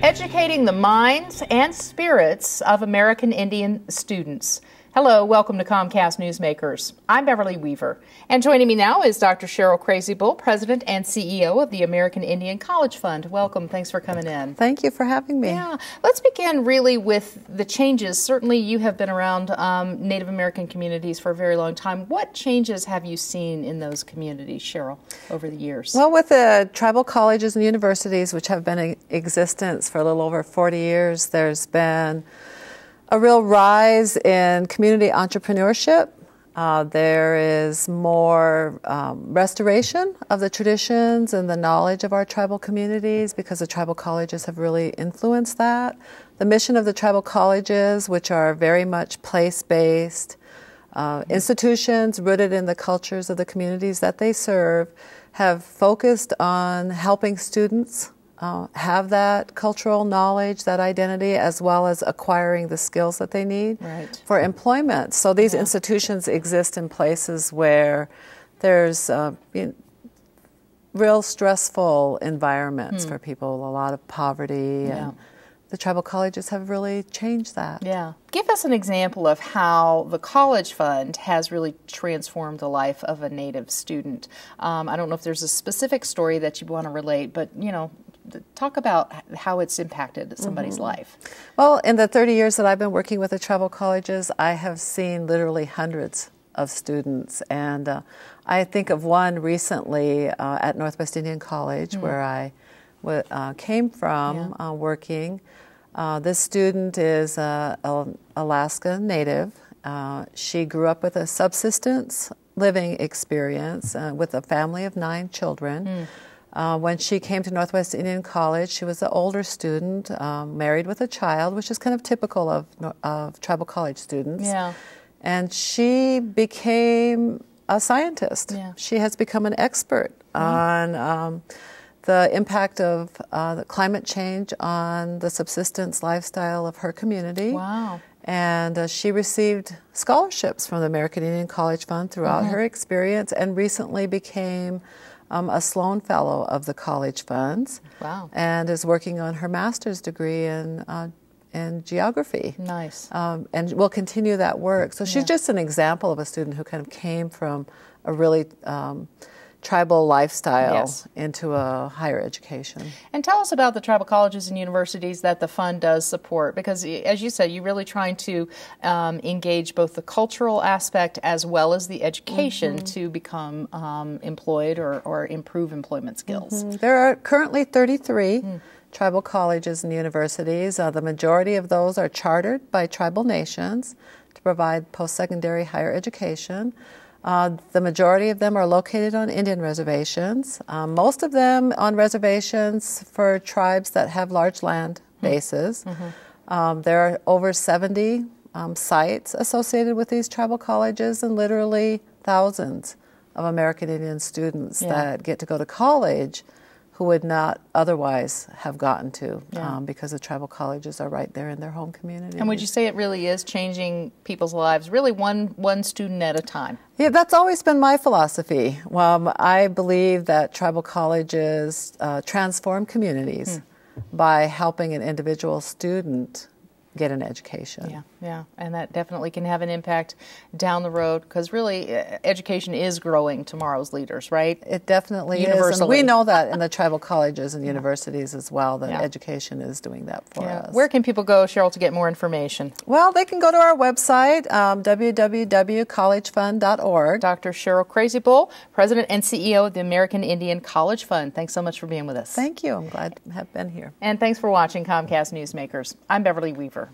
educating the minds and spirits of American Indian students. Hello, welcome to Comcast Newsmakers. I'm Beverly Weaver, and joining me now is Dr. Cheryl Crazy Bull, President and CEO of the American Indian College Fund. Welcome. Thanks for coming in. Thank you for having me. Yeah. Let's begin really with the changes. Certainly you have been around Native American communities for a very long time. What changes have you seen in those communities, Cheryl, over the years? Well, with the tribal colleges and universities, which have been in existence for a little over 40 years, there's been a real rise in community entrepreneurship. There is more restoration of the traditions and the knowledge of our tribal communities because the tribal colleges have really influenced that. The mission of the tribal colleges, which are very much place-based institutions rooted in the cultures of the communities that they serve, have focused on helping students have that cultural knowledge, that identity, as well as acquiring the skills that they need for employment. So these institutions exist in places where there's real stressful environments for people, a lot of poverty, and the tribal colleges have really changed that. Yeah. Give us an example of how the College Fund has really transformed the life of a Native student. I don't know if there's a specific story that you want to relate, but, you know, talk about how it's impacted somebody's life. Well, in the 30 years that I've been working with the tribal colleges, I have seen literally hundreds of students. And I think of one recently at Northwest Indian College where I came from working. This student is an Alaska native. She grew up with a subsistence living experience with a family of 9 children. When she came to Northwest Indian College, she was an older student, married with a child, which is kind of typical of tribal college students. Yeah. And she became a scientist. Yeah. She has become an expert on the impact of the climate change on the subsistence lifestyle of her community. Wow. And she received scholarships from the American Indian College Fund throughout her experience and recently became a Sloan Fellow of the College Funds. Wow. And is working on her master's degree in geography. Nice. And will continue that work. So she's just an example of a student who kind of came from a really tribal lifestyle into a higher education. And tell us about the tribal colleges and universities that the fund does support, because as you said, you're really trying to engage both the cultural aspect as well as the education to become employed or improve employment skills. There are currently 33 tribal colleges and universities. The majority of those are chartered by tribal nations to provide post-secondary higher education. The majority of them are located on Indian reservations, most of them on reservations for tribes that have large land bases. There are over 70 sites associated with these tribal colleges and literally thousands of American Indian students that get to go to college who would not otherwise have gotten to because the tribal colleges are right there in their home community. And would you say it really is changing people's lives, really one student at a time? Yeah, that's always been my philosophy. I believe that tribal colleges transform communities by helping an individual student get an education. Yeah, and that definitely can have an impact down the road because really education is growing tomorrow's leaders, right? It definitely is. And we know that in the tribal colleges and universities as well, that education is doing that for us. Where can people go, Cheryl, to get more information? Well, they can go to our website, www.collegefund.org. Dr. Cheryl Crazy Bull, President and CEO of the American Indian College Fund. Thanks so much for being with us. Thank you. I'm glad to have been here. And thanks for watching Comcast Newsmakers. I'm Beverly Weaver.